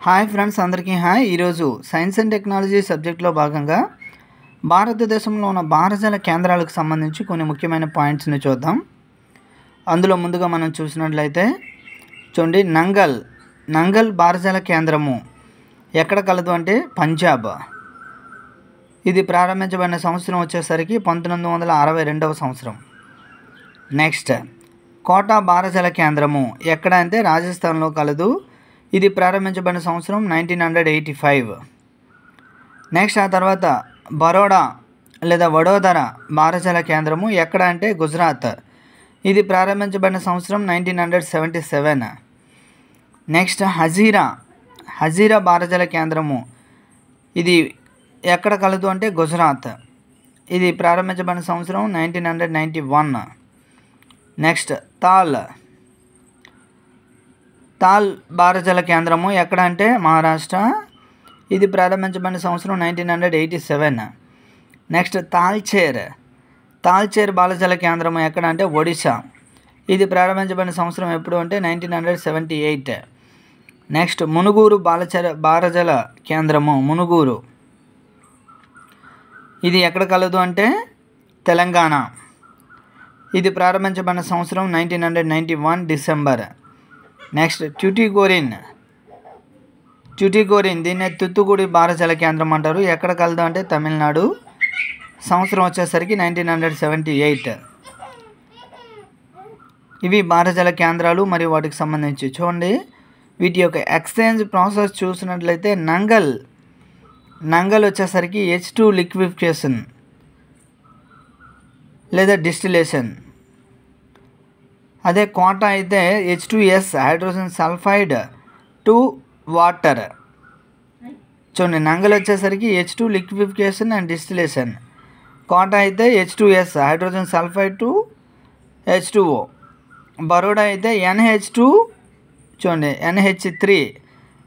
Hi friends, అందరికీ hi. ఈరోజు science and technology సబ్జెక్ట్లో భాగంగా భారతదేశంలో ఉన్న భారజల కేంద్రాలకు సంబంధించి కొన్ని ముఖ్యమైన పాయింట్స్ని చూద్దాం. అందులో ముందుగా మనం చూసినట్లయితే చూడండి, నంగల్ భారజల కేంద్రము ఎక్కడ కలదు అంటే పంజాబ్. ఇది ప్రారంభించబడిన సంవత్సరం వచ్చేసరికి 1962వ సంవత్సరం. నెక్స్ట్, కోటా భారజల కేంద్రము ఎక్కడ అంటే రాజస్థాన్లో కలదు. ఇది ప్రారంభించబడిన సంవత్సరం 1985. నెక్స్ట్ ఆ తర్వాత బరోడా లేదా వడోదర భారజల కేంద్రము ఎక్కడ అంటే గుజరాత్. ఇది ప్రారంభించబడిన సంవత్సరం 1977. నెక్స్ట్ హజీరా భారజల కేంద్రము ఇది ఎక్కడ కలదు అంటే గుజరాత్. ఇది ప్రారంభించబడిన సంవత్సరం 1991. నెక్స్ట్ తాల్ భారజల కేంద్రము ఎక్కడ అంటే మహారాష్ట్ర. ఇది ప్రారంభించబడిన సంవత్సరం 1987. నెక్స్ట్ తాల్చేర్ భారజల కేంద్రము ఎక్కడ అంటే ఒడిశా. ఇది ప్రారంభించబడిన సంవత్సరం ఎప్పుడు అంటే 1978. నెక్స్ట్ మునుగూరు భారజల కేంద్రము మునుగూరు. ఇది ఎక్కడ కలదు అంటే తెలంగాణ. ఇది ప్రారంభించబడిన సంవత్సరం 1991 డిసెంబర్. నెక్స్ట్ ట్యూటికోరిన్ దీన్నే తుత్తుకుడి భారజల కేంద్రం అంటారు. ఎక్కడ కలదు అంటే తమిళనాడు. సంవత్సరం వచ్చేసరికి 1978. ఇవి భారజల కేంద్రాలు మరియు వాటికి సంబంధించి చూడండి. వీటి యొక్క ఎక్స్చేంజ్ ప్రాసెస్ చూసినట్లయితే నంగల్ వచ్చేసరికి H2 లిక్విఫికేషన్ లేదా డిస్టిలేషన్. అదే కోటా అయితే H2S hydrogen sulphide to water. చూడండి, నంగల్ వచ్చేసరికి H2 liquefaction and distillation. Quota అయితే H2S hydrogen sulphide to H2O. Baroda అయితే NH2 చూడండి NH3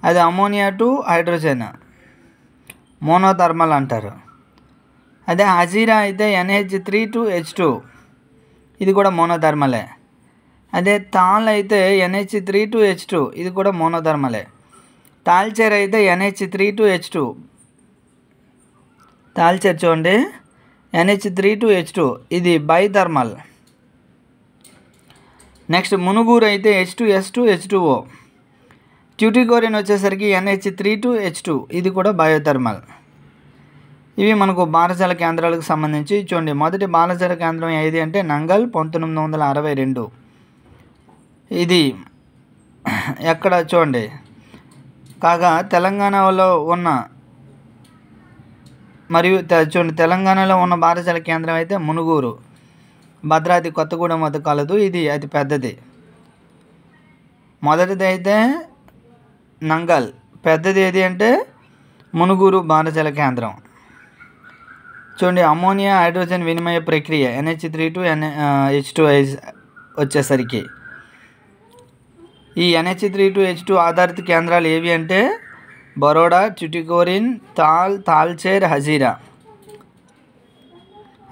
అది అమోనియా టు హైడ్రోజన్ మోనోథర్మల్ అంటారు. అదే హజీరా అయితే NH3 టు H2 ఇది కూడా మోనోథర్మలే. అదే తాల్ అయితే NH3 టు H2 ఇది కూడా మోనోథర్మలే. తాల్చేర్ అయితే NH3 టు H2. తాల్చేర్ చూడండి NH3 టు H2 ఇది బైథర్మల్. నెక్స్ట్ మునుగూరు అయితే H2S టు H2O. ట్యూటికోరిన్ వచ్చేసరికి NH3 టు H2 ఇది కూడా బయోథర్మల్. ఇవి మనకు భారజల కేంద్రాలకు సంబంధించి చూడండి. మొదటి భారజల కేంద్రం ఏది అంటే నంగల్ 1962. ఇది ఎక్కడ చూడండి. కాగా తెలంగాణలో ఉన్న మరియు చూడండి తెలంగాణలో ఉన్న భారజల కేంద్రం అయితే మునుగూరు భద్రాద్రి కొత్తగూడెం వద్ద కలదు. ఇది అతి పెద్దది. మొదటిది అయితే నంగల్, పెద్దది ఏది అంటే మునుగూరు భారజల కేంద్రం. చూడండి, అమోనియా హైడ్రోజన్ వినిమయ ప్రక్రియ NH3 టు H2 వచ్చేసరికి ఈ NH3 టు H2 ఆధారిత కేంద్రాలు ఏవి అంటే బరోడా, ట్యూటికోరిన్, తాల్చేర్, హజీరా.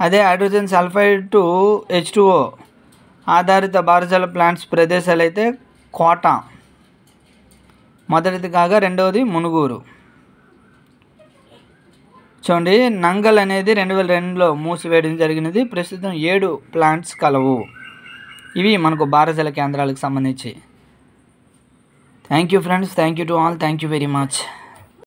అదే హైడ్రోజన్ సల్ఫైడ్ టు H2O ఆధారిత భారజల ప్లాంట్స్ ప్రదేశాలు అయితే కోటా మొదటిది కాగా రెండవది మునుగూరు. చూడండి, నంగల్ అనేది 2002లో మూసివేయడం జరిగినది. ప్రస్తుతం 7 ప్లాంట్స్ కలవు. ఇవి మనకు భారజల కేంద్రాలకు సంబంధించి. Thank you friends, thank you to all, thank you very much.